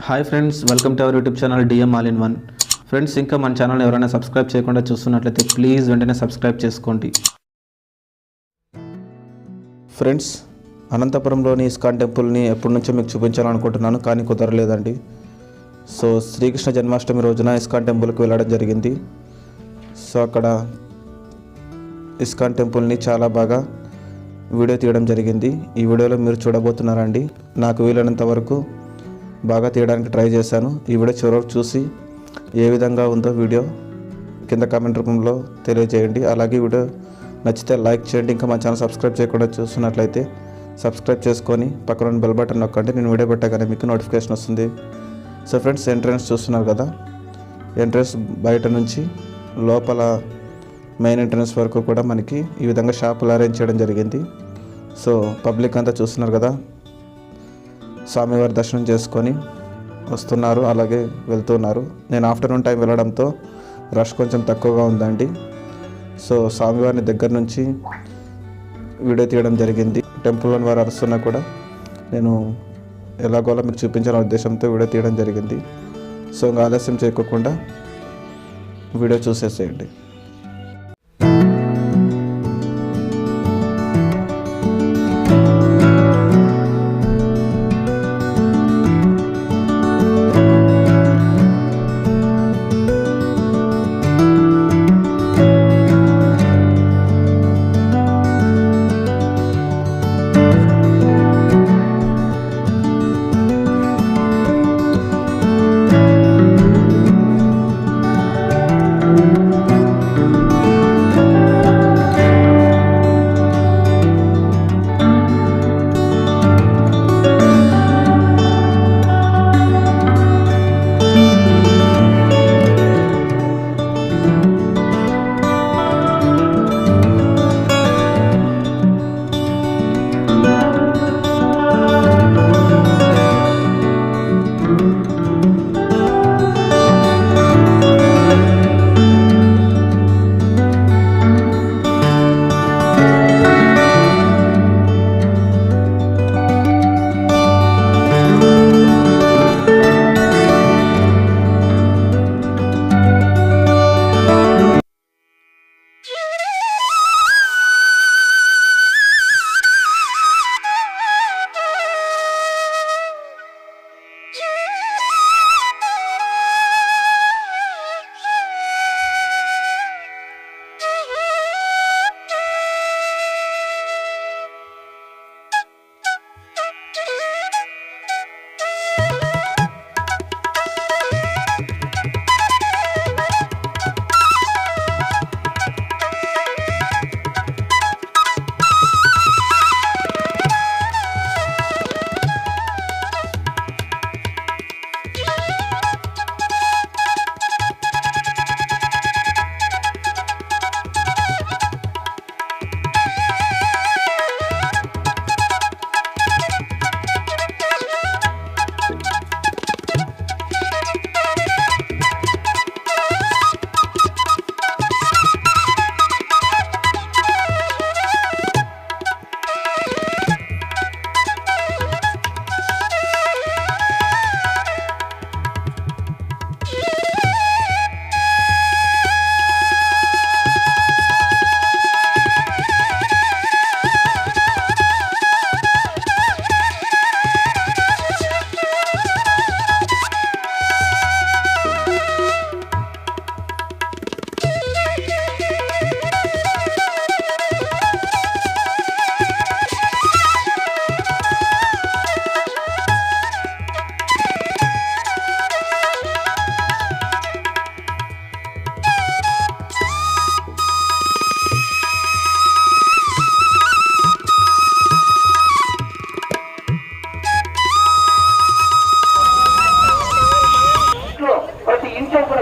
Hi friends, welcome to our YouTube channel DM all in one. Friends, ఇంకా మన channel ఎవరైనా subscribe చేయకుండా చూస్తున్నట్లయితే ప్లీజ్ వెంటనే సబ్స్క్రైబ్ చేసుకోండి. ఫ్రెండ్స్, అనంతపురంలోని ఇస్కాన్ టెంపుల్ని ఎప్పటి నుంచో మీకు చూపించాలనుకుంటున్నాను, కానీ కుదరలేదండి. సో శ్రీకృష్ణ జన్మాష్టమి రోజున ఇస్కాన్ టెంపుల్కి వెళ్ళడం జరిగింది. సో అక్కడ ఇస్కాన్ టెంపుల్ని చాలా బాగా వీడియో తీయడం జరిగింది. ఈ వీడియోలో మీరు చూడబోతున్నారండి. నాకు వీలైనంత వరకు బాగా తీయడానికి ట్రై చేశాను. ఈ వీడియో చివరకు చూసి ఏ విధంగా ఉందో వీడియో కింద కామెంట్ రూపంలో తెలియజేయండి. అలాగే వీడియో నచ్చితే లైక్ చేయండి. ఇంకా మా ఛానల్ సబ్స్క్రైబ్ చేయకుండా చూస్తున్నట్లయితే సబ్స్క్రైబ్ చేసుకొని పక్కన బెల్ బటన్ నొక్కండి. నేను వీడియో పెట్టగానే మీకు నోటిఫికేషన్ వస్తుంది. సో ఫ్రెండ్స్, ఎంట్రన్స్ చూస్తున్నారు కదా, ఎంట్రన్స్ బయట నుంచి లోపల మెయిన్ ఎంట్రన్స్ వరకు కూడా మనకి ఈ విధంగా షాపులు అరేంజ్ చేయడం జరిగింది. సో పబ్లిక్ అంతా చూస్తున్నారు కదా, స్వామివారి దర్శనం చేసుకొని వస్తున్నారు, అలాగే వెళ్తున్నారు. నేను ఆఫ్టర్నూన్ టైం వెళ్ళడంతో రష్ కొంచెం తక్కువగా ఉందండి. సో స్వామివారిని దగ్గర నుంచి వీడియో తీయడం జరిగింది. టెంపుల్లోని వారు అరుస్తున్నా కూడా నేను ఎలాగోలా మీకు చూపించాలనే ఉద్దేశంతో వీడియో తీయడం జరిగింది. సో ఇంకా ఆలస్యం చేయకుండా వీడియో చూసేసేయండి.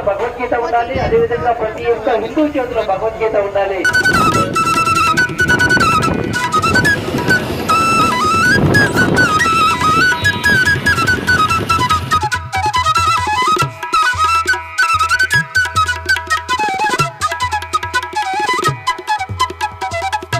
భగవద్గీత ఉండాలి. అదేవిధంగా ప్రతి ఒక్క హిందూ చేతిలో భగవద్గీత ఉండాలి.